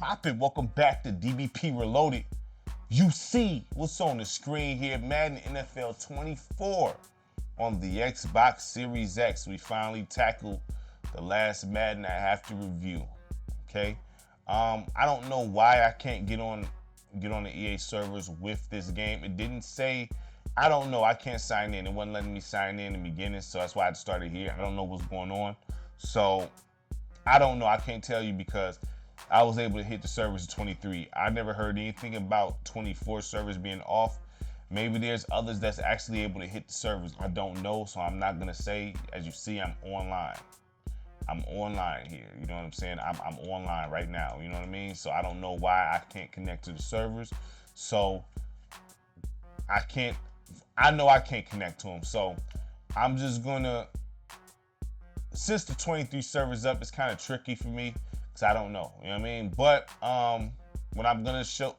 poppin'? Welcome back to DBP Reloaded. You see what's on the screen here, Madden NFL 24 on the Xbox Series X. We finally tackled the last Madden I have to review. Okay, I don't know why I can't get on the EA servers with this game. It didn't say. I don't know. I can't sign in. It wasn't letting me sign in the beginning, so that's why I started here. I don't know what's going on. So I don't know. I can't tell you because I was able to hit the servers at 23. I never heard anything about 24 servers being off. Maybe there's others that's actually able to hit the servers. I don't know, so I'm not gonna say. As you see, I'm online. I'm online here. You know what I'm saying? I'm online right now. You know what I mean? So I don't know why I can't connect to the servers. So I know I can't connect to them. So I'm just gonna, since the 23 servers up, it's kind of tricky for me because I don't know. You know what I mean? But what I'm gonna show,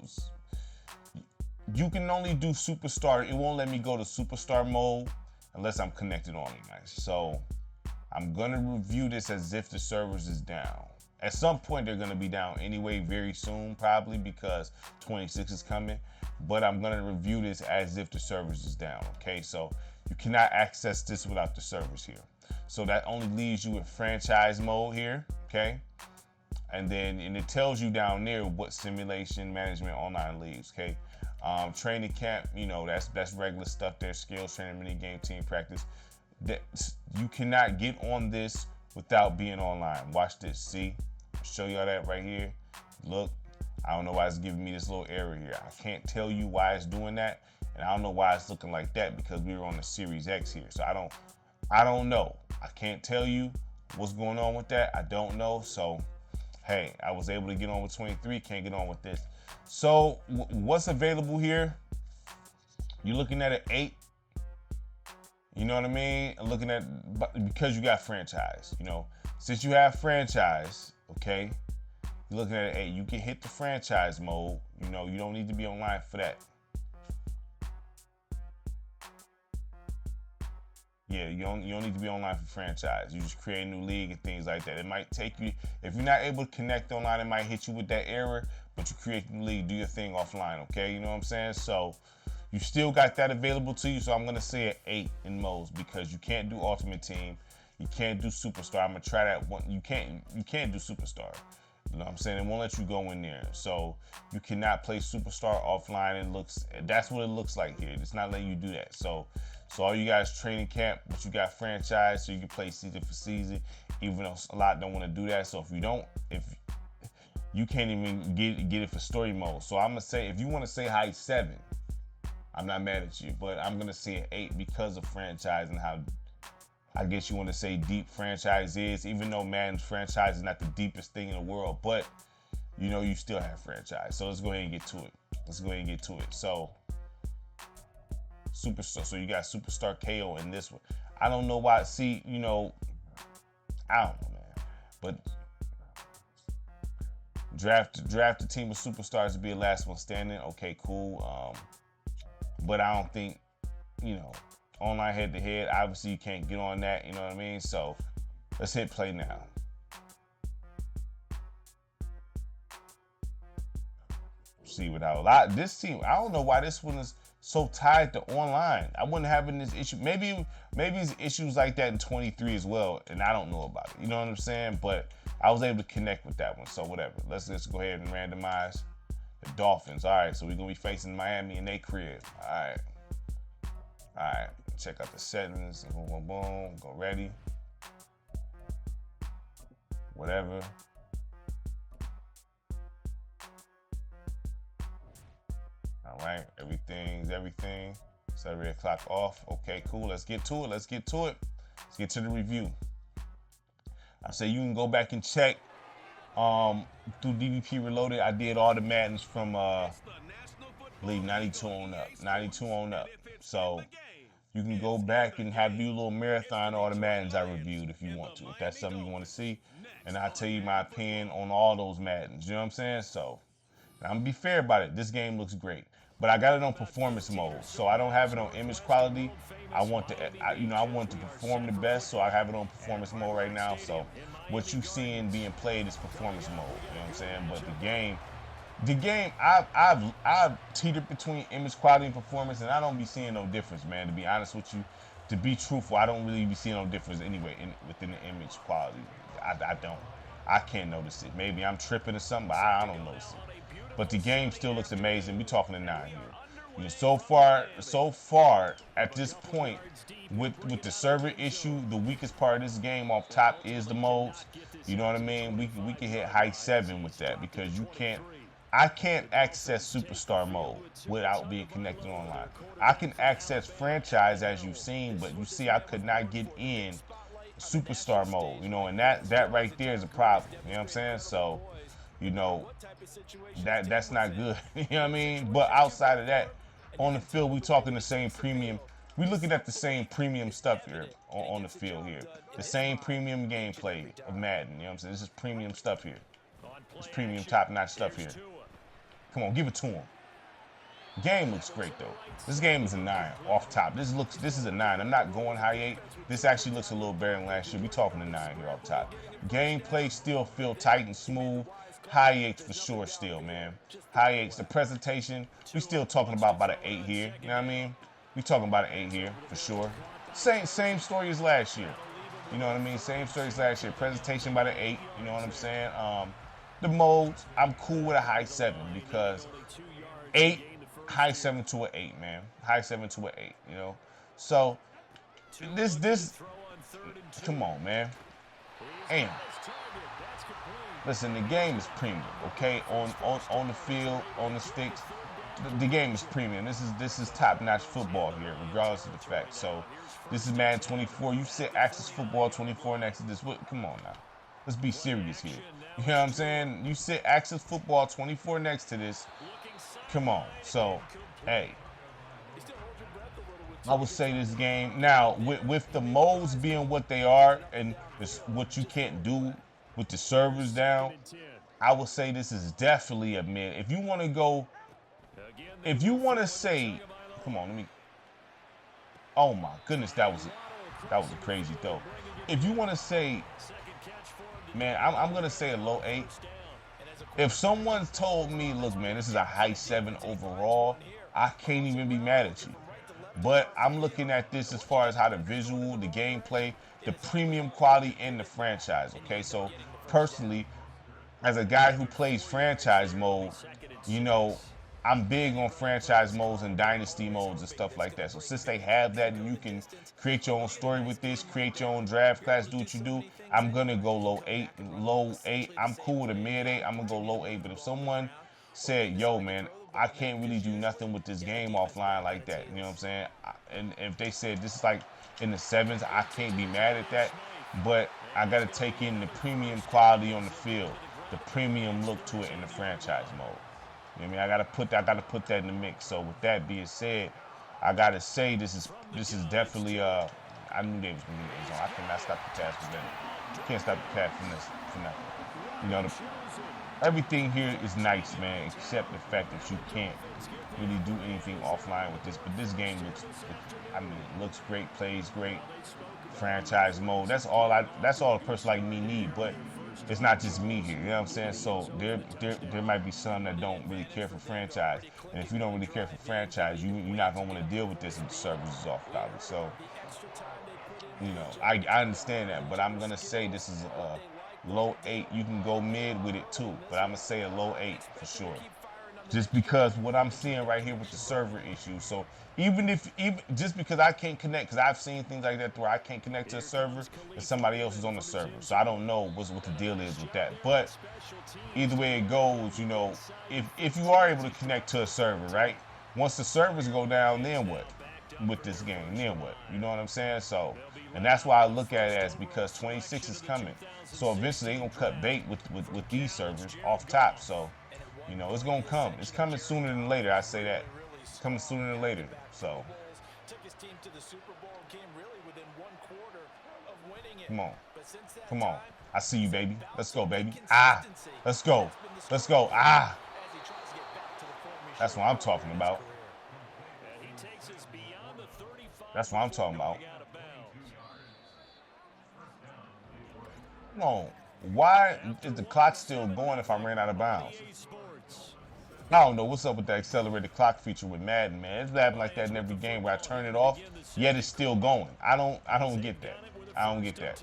you can only do superstar. It won't let me go to superstar mode unless I'm connected online. So I'm gonna review this as if the servers is down. At some point they're gonna be down anyway, very soon probably, because 26 is coming. But I'm gonna review this as if the servers is down. Okay, so you cannot access this without the servers here. So that only leaves you with franchise mode here. Okay, and it tells you down there what simulation management online leaves. Okay, training camp, you know, that's regular stuff there. Skills training, mini game, team practice. That you cannot get on this without being online. Watch this. See, I'll show y'all that right here. Look, I don't know why it's giving me this little error here. I can't tell you why it's doing that, and I don't know why it's looking like that because we were on the Series X here. So I don't know. I can't tell you what's going on with that. I don't know. So hey, I was able to get on with 23. Can't get on with this. So what's available here? You're looking at an 8. You know what I mean? Looking at, because you got franchise. You know, since you have franchise, okay, you're looking at an 8. You can hit the franchise mode. You know, you don't need to be online for that. Yeah, you don't need to be online for franchise. You just create a new league and things like that. It might take you, if you're not able to connect online, it might hit you with that error, but you create the league, do your thing offline, okay? You know what I'm saying? So you still got that available to you, so I'm gonna say an 8 in modes because you can't do Ultimate Team, you can't do Superstar. I'm gonna try that one. You can't do Superstar. You know what I'm saying? It won't let you go in there. So you cannot play Superstar offline. That's what it looks like here. It's not letting you do that. So all you guys training camp, but you got franchise, so you can play season for season, even though a lot don't want to do that. So if you can't even get it for story mode. So I'm gonna say, if you want to say high 7, I'm not mad at you, but I'm gonna say an 8 because of franchise and how, I guess you want to say, deep franchise is, even though Madden's franchise is not the deepest thing in the world, but you know, you still have franchise. So let's go ahead and get to it. So Superstar, so you got Superstar KO in this one. I don't know why. See, you know, I don't know, man. But draft a team of superstars to be the last one standing. Okay, cool. But I don't think, you know, online head to head, obviously you can't get on that, you know what I mean? So let's hit play now. See, without this team, I don't know why this one is so tied to online. I wasn't having this issue. Maybe it's issues like that in 23 as well, and I don't know about it. You know what I'm saying? But I was able to connect with that one, so whatever. Let's just go ahead and randomize the Dolphins. All right, so we're gonna be facing Miami in their crib. All right. Check out the settings. Boom, boom, boom. Go ready. Whatever. All right, everything's everything. 7 o'clock off. Okay, cool. Let's get to it. Let's get to the review. I say you can go back and check through DBP Reloaded. I did all the Maddens from I believe 92 on up. So you can go back and have you a little marathon of all the Maddens I reviewed if you want to. If that's something you want to see. And I'll tell you my opinion on all those Maddens. You know what I'm saying? So I'm gonna be fair about it. This game looks great, but I got it on performance mode, so I don't have it on image quality. I want I want to perform the best, so I have it on performance mode right now. So what you seeing being played is performance mode. You know what I'm saying? But the game, I've teetered between image quality and performance, and I don't be seeing no difference, man. To be honest with you, to be truthful, I don't really be seeing no difference anyway within the image quality. I don't. I can't notice it. Maybe I'm tripping or something, but I don't notice it. But the game still looks amazing. We talking to 9 here. You know, so far at this point, with the server issue, the weakest part of this game off top is the modes. You know what I mean? We can hit high 7 with that because I can't access superstar mode without being connected online. I can access franchise as you've seen, but you see I could not get in superstar mode, and that right there is a problem. You know what I'm saying? So, you know, that's not good. You know what I mean? But outside of that, on the field, we talking the same premium. We looking at the same premium stuff here on the field here. The same premium gameplay of Madden. You know what I'm saying? This is premium stuff here. It's premium top-notch stuff here. Come on, give it to him. Game looks great though. This game is a 9 off top. This is a 9. I'm not going high 8. This actually looks a little better than last year. We talking a 9 here off top. Gameplay still feel tight and smooth. High 8 for sure still, man. High 8. The presentation, we still talking about an 8 here. You know what I mean? We talking about an 8 here for sure. Same story as last year. You know what I mean? Same story as last year. Presentation by the 8. You know what I'm saying? The modes, I'm cool with a high 7 because 8. High 7 to an 8, man. High 7 to an 8, So this come on, man. And listen, the game is premium, okay? On the field, on the sticks, the game is premium. This is top-notch football here, regardless of the fact. So this is Madden 24. You sit Access Football 24 next to this. Come on now. Let's be serious here. You know what I'm saying? You sit Access Football 24 next to this. Come on. So, hey, I would say this game now with the modes being what they are and what you can't do with the servers down. I would say this is definitely a mid. If you want to say, come on, let me. Oh my goodness, that was a crazy throw. If you want to say, man, I'm gonna say a low 8. If someone's told me, look, man, this is a high 7 overall, I can't even be mad at you. But I'm looking at this as far as how the visual, the gameplay, the premium quality in the franchise, okay? So, personally, as a guy who plays franchise mode, I'm big on franchise modes and dynasty modes and stuff like that. So since they have that and you can create your own story with this, create your own draft class, do what you do, I'm going to go low 8. I'm cool with a mid 8. I'm going to go low 8. But if someone said, yo, man, I can't really do nothing with this game offline like that, you know what I'm saying? And if they said this is like in the 7s, I can't be mad at that. But I got to take in the premium quality on the field, the premium look to it in the franchise mode. You know what I mean? I gotta put that in the mix. So with that being said, I gotta say this is definitely I knew they was gonna be in the zone. I cannot stop the pass for them. Can't stop the pass for nothing. Everything here is nice, man, except the fact that you can't really do anything offline with this. But this game looks great, plays great, franchise mode. That's all a person like me need. But it's not just me here, you know what I'm saying? So there might be some that don't really care for franchise. And if you don't really care for franchise, you're not going to want to deal with this if the service is off, probably. So, I understand that. But I'm going to say this is a low 8. You can go mid with it too. But I'm going to say a low 8 for sure. Just because what I'm seeing right here with the server issue. So even just because I can't connect, because I've seen things like that where I can't connect to a server and somebody else is on the server. So I don't know what the deal is with that. But either way it goes, if you are able to connect to a server, right? Once the servers go down, then what? With this game, then what? You know what I'm saying? So, and that's why I look at it as because 26 is coming. So eventually they're going to cut bait with these servers off top. So, it's going to come. It's coming sooner than later. I say that. It's coming sooner than later. So, come on. Come on. I see you, baby. Let's go, baby. Let's go. Let's go. That's what I'm talking about. That's what I'm talking about. Come on. Why is the clock still going if I ran out of bounds? I don't know what's up with the accelerated clock feature with Madden, man. It's happening like that in every game where I turn it off, yet it's still going. I don't get that. I don't get that.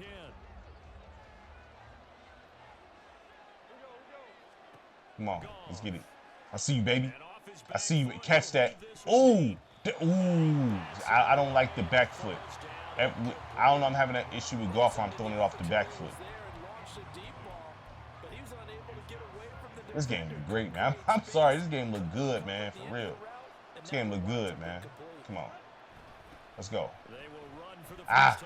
Come on, let's get it. I see you, baby. I see you. Catch that. Ooh. Ooh. I don't like the back foot. I don't know. I'm having that issue with golf. I'm throwing it off the back foot. This game look great, man. I'm sorry. This game look good, man. For real. This game look good, man. Come on. Let's go. Ah.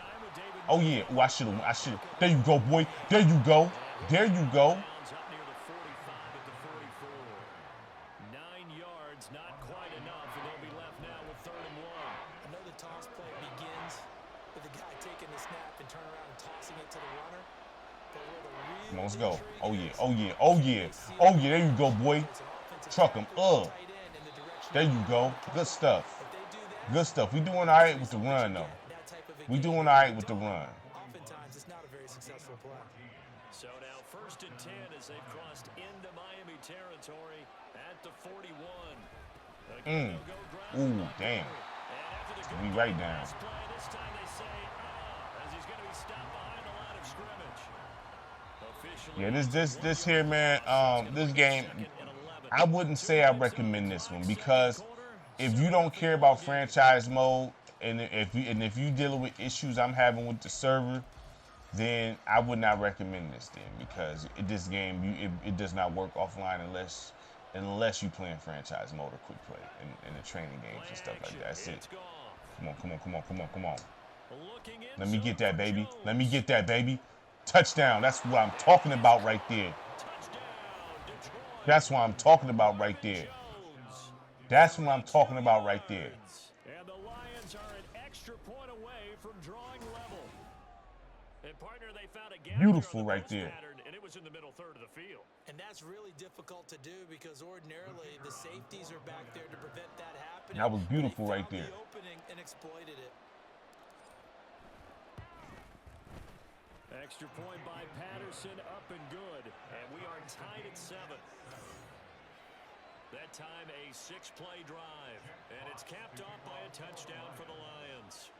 Oh, yeah. Oh, I should have. There you go, boy. There you go. There you go. 9 yards, not quite enough, and they'll be left now with 3rd and 1. I know the toss play begins with the guy taking the snap and turning around and tossing it to the runner. Come on, let's go. Oh, yeah. Oh, yeah. Oh, yeah. Oh, yeah. There you go, boy. Truck him. There you go. Good stuff. Good stuff. We doing all right with the run, though. We doing all right with the run. Oftentimes, it's not a very successful play. So now 1st and 10 as they've crossed into Miami territory at the 41. Ooh, damn. We right down. This time they say, as he's going to be stopped behind the line of scrimmage. Yeah, this here, man, this game, I wouldn't say I recommend this one because if you don't care about franchise mode and if you dealing with issues I'm having with the server, then I would not recommend this then because this game it does not work offline unless you playing franchise mode or quick play in the training games and stuff like that. That's it. Come on. Let me get that, baby. Let me get that, baby. Touchdown. That's what I'm talking about right there. That's what I'm talking about right there. That's what I'm talking about right there. And the Lions are an extra point away from drawing level. And partner, they found a gap. Beautiful right there. And it was in the middle third of the field. And that's really difficult to do because ordinarily the safeties are back there to prevent that happening. That was beautiful right there. The opening and exploited it. Extra point by Patterson, up and good. And we are tied at 7. That time a 6-play drive. And it's capped off by a touchdown for the Lions.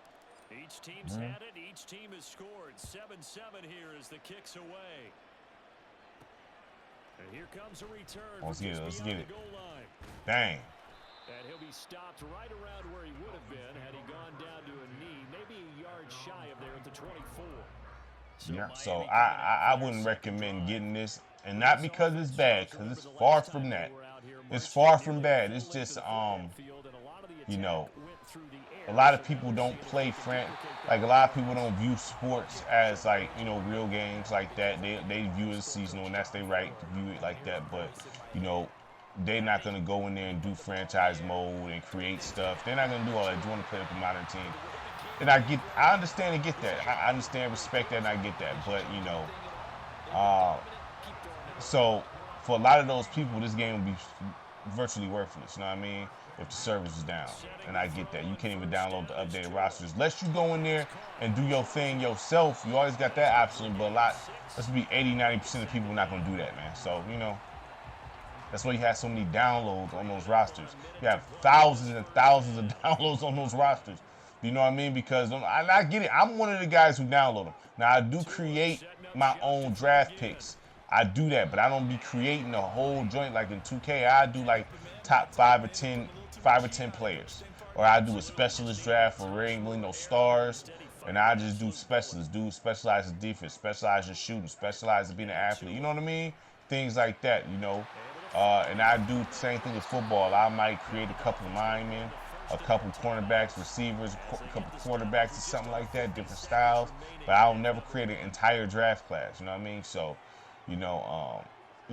Each team's had it. Each team has scored. 7-7 here as the kick's away. And here comes a return. Let's get it. Goal line. Bang. And he'll be stopped right around where he would have been had he gone down to a knee. Maybe a yard shy of there at the 24. Yeah, so I wouldn't recommend getting this. And not because it's bad, because it's far from that. It's far from bad. It's just, you know, a lot of people don't play like a lot of people don't view sports as like, you know, real games like that. They view it as seasonal, and that's their right to view it like that. But, you know, they're not going to go in there and do franchise mode and create stuff. They're not going to do all that. You want to play with a modern team. And I understand and get that. I understand, respect that, and I get that. But, you know, so for a lot of those people, this game would be virtually worthless, you know what I mean, if the service is down. And I get that. You can't even download the updated rosters. Unless you go in there and do your thing yourself, you always got that option, but let's be 80-90% of people are not going to do that, man. So, you know, that's why you have so many downloads on those rosters. You have thousands and thousands of downloads on those rosters. You know what I mean? Because I get it. I'm one of the guys who download them. Now, I do create my own draft picks. I do that, but I don't be creating a whole joint like in 2K. I do like top 5 or 10 players. Or I do a specialist draft for there ain't really no stars. And I just do specialists. Dude specialize in defense, specialize in shooting, specialize in being an athlete. You know what I mean? Things like that, you know. And I do the same thing with football. I might create a couple of linemen, a couple cornerbacks, receivers, a couple quarterbacks or something like that, different styles. But I'll never create an entire draft class, you know what I mean? So, you know,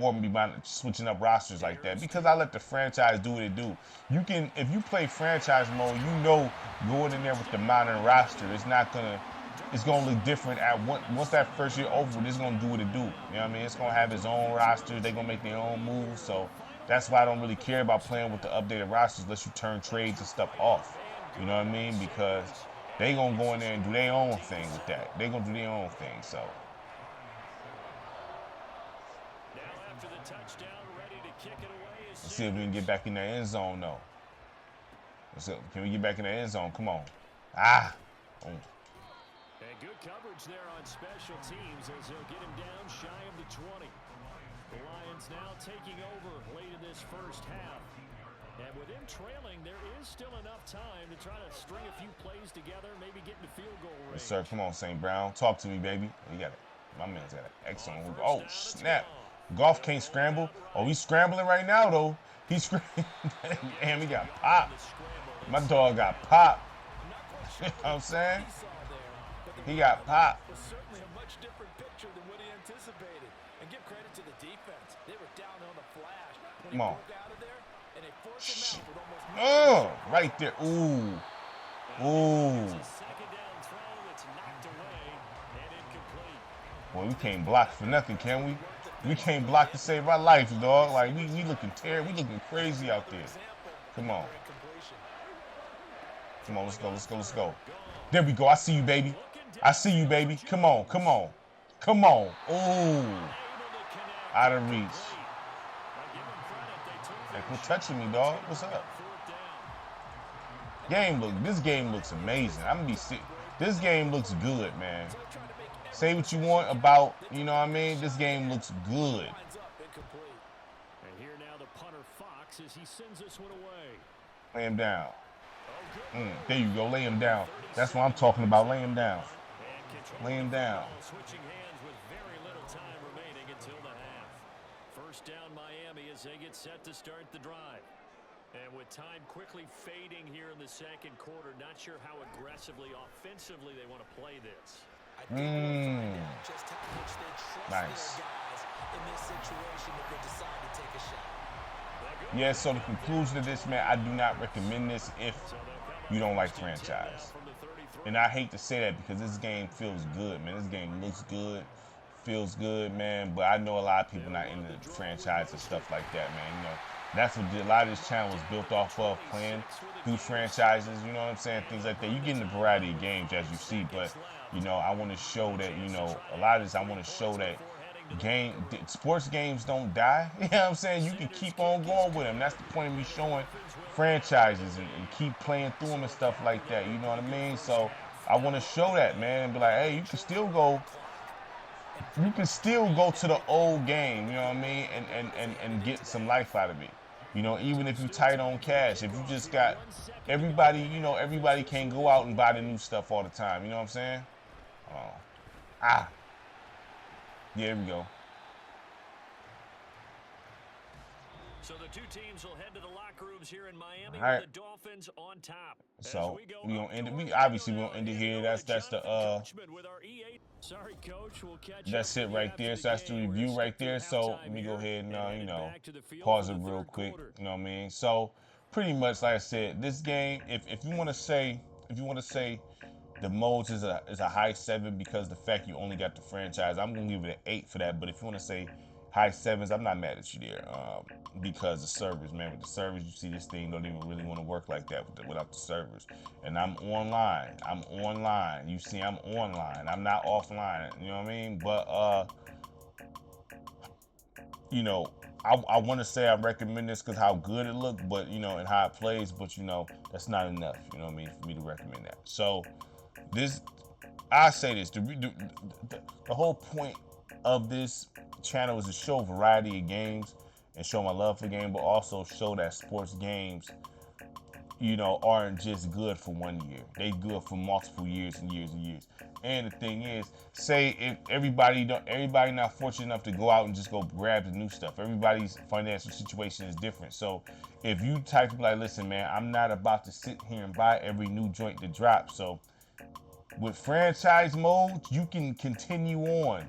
or be switching up rosters like that because I let the franchise do what it do. You can, if you play franchise mode, you know, going in there with the modern roster, it's gonna look different once that first year over. It's gonna do what it do. You know what I mean? It's gonna have its own roster. They're gonna make their own moves. So That's why I don't really care about playing with the updated rosters unless you turn trades and stuff off. You know what I mean? Because they gonna go in there and do their own thing with that. They gonna do their own thing. So. Now after the touchdown, ready to kick it away. Let's see if we can get back in that end zone, though. Can we get back in the end zone? Come on. Ah. Oh. And good coverage there on special teams as he'll get him down shy of the 20. The Lions now taking over late in this first half. And with him trailing, there is still enough time to try to string a few plays together, maybe get into field goal range. Yes, sir. Come on, St. Brown. Talk to me, baby. You got it. My man's got an excellent hook. Oh, snap. Goff can't scramble. Oh, he's scrambling right now, though. He's scrambling. Damn, he got popped. My dog got popped. You know what I'm saying? He got popped. Certainly a much different picture than what he anticipated. And give credit to the defense. They were down on the flash. When Come on. he broke out of there, and they forced him out with almost Right there. Ooh. Ooh. It's a second down throw that's knocked away and incomplete. Boy, we can't block for nothing, can we? We can't block to save our life, dog. Like, we looking terrible. We looking crazy out there. Come on. Come on, let's go, let's go, let's go. There we go. I see you, baby. I see you, baby. Come on, come on. Come on. Ooh. Out of reach. Hey, quit touching me, dog. What's up? This game looks amazing. I'm gonna be sick. This game looks good, man. Say what you want about, you know what I mean? This game looks good. And here now the punter Fox as he sends this one away. Lay him down. There you go. Lay him down. That's what I'm talking about. Lay him down. Lay him down. Switching hands with very little time remaining until the half. First down Miami as they get set to start the drive. And with time quickly fading here in the second quarter, not sure how aggressively, offensively they want to play this. I think we'll find out just how much they trust Nice. their guys in this situation if they decide to take a shot. Yeah, so the conclusion of this, man, I do not recommend this if you don't like franchise. And I hate to say that because this game feels good, man. This game looks good, feels good, man. But I know a lot of people not into the franchise and stuff like that, man. You know, that's what a lot of this channel is built off of, playing through franchises, you know what I'm saying? Things like that. You get in a variety of games, as you see, but, you know, I want to show that, you know, a lot of this, I want to show that sports games don't die. You know what I'm saying? You can keep on going with them. That's the point of me showing franchises and keep playing through them and stuff like that. You know what I mean? So I want to show that, man, and be like, hey, you can still go to the old game, you know what I mean, and get some life out of it. You know, even if you tight on cash, if you just got everybody, you know, everybody can't go out and buy the new stuff all the time. You know what I'm saying? Yeah, here we go. So the two teams will head to the locker rooms here in Miami All right. with the Dolphins on top. So we gonna end it. We obviously gonna end it here. That's the Sorry, Coach. We'll catch that's it right there. So that's the review right there. So let me go ahead and you know, pause it real quick. You know what I mean? So pretty much like I said, this game, if you want to say the modes is a high 7 because the fact you only got the franchise, I'm gonna give it an 8 for that. But if you want to say high 7s, I'm not mad at you there, because the servers, man. With the servers, you see this thing don't even really want to work like that without the servers. And I'm online. You see, I'm online. I'm not offline. You know what I mean? But you know, I want to say I recommend this because how good it looked, but you know, and how it plays. But you know, that's not enough. You know what I mean, for me to recommend that. So I say this: the whole point of this channel is to show a variety of games and show my love for the game, but also show that sports games, you know, aren't just good for 1 year. They good for multiple years and years and years. And the thing is, say if everybody not fortunate enough to go out and just go grab the new stuff. Everybody's financial situation is different. So if you type like, listen, man, I'm not about to sit here and buy every new joint that drops. So with franchise mode, you can continue on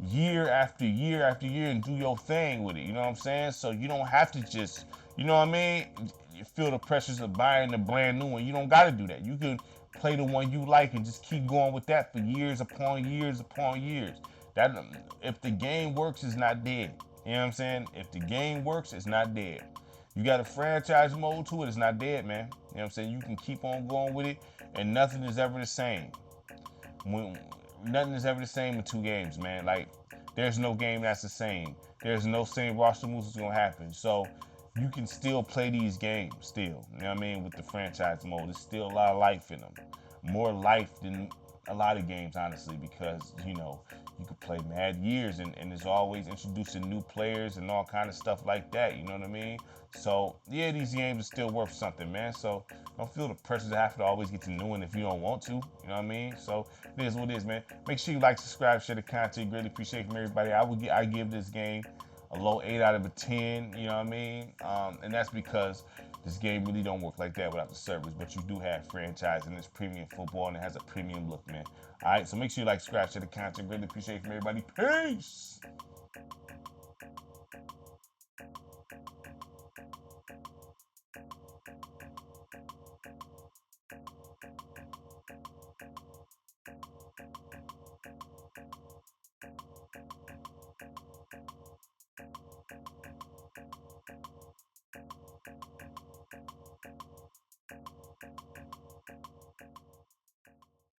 year after year after year and do your thing with it, you know what I'm saying? So you don't have to just, you know what I mean, you feel the pressures of buying the brand new one. You don't got to do that. You can play the one you like and just keep going with that for years upon years upon years. That, if the game works, it's not dead. You know what I'm saying? If the game works, it's not dead. You got a franchise mode to it, it's not dead, man. You know what I'm saying? You can keep on going with it, and nothing is ever the same. Nothing is ever the same in 2 games, man. Like, there's no game that's the same. There's no same roster moves that's gonna happen. So you can still play these games still. You know what I mean? With the franchise mode. There's still a lot of life in them. More life than a lot of games, honestly, because, you know, you could play mad years and it's always introducing new players and all kind of stuff like that, you know what I mean? So, yeah, these games are still worth something, man. So, don't feel the pressure to have to always get to new one if you don't want to, you know what I mean? So, it is what it is, man. Make sure you like, subscribe, share the content. Greatly appreciate from everybody. I give this game a low 8 out of a 10, you know what I mean? And that's because this game really don't work like that without the service, but you do have franchise and it's premium football and it has a premium look, man. All right, so make sure you like, subscribe, share the content. Greatly appreciate from everybody. Peace.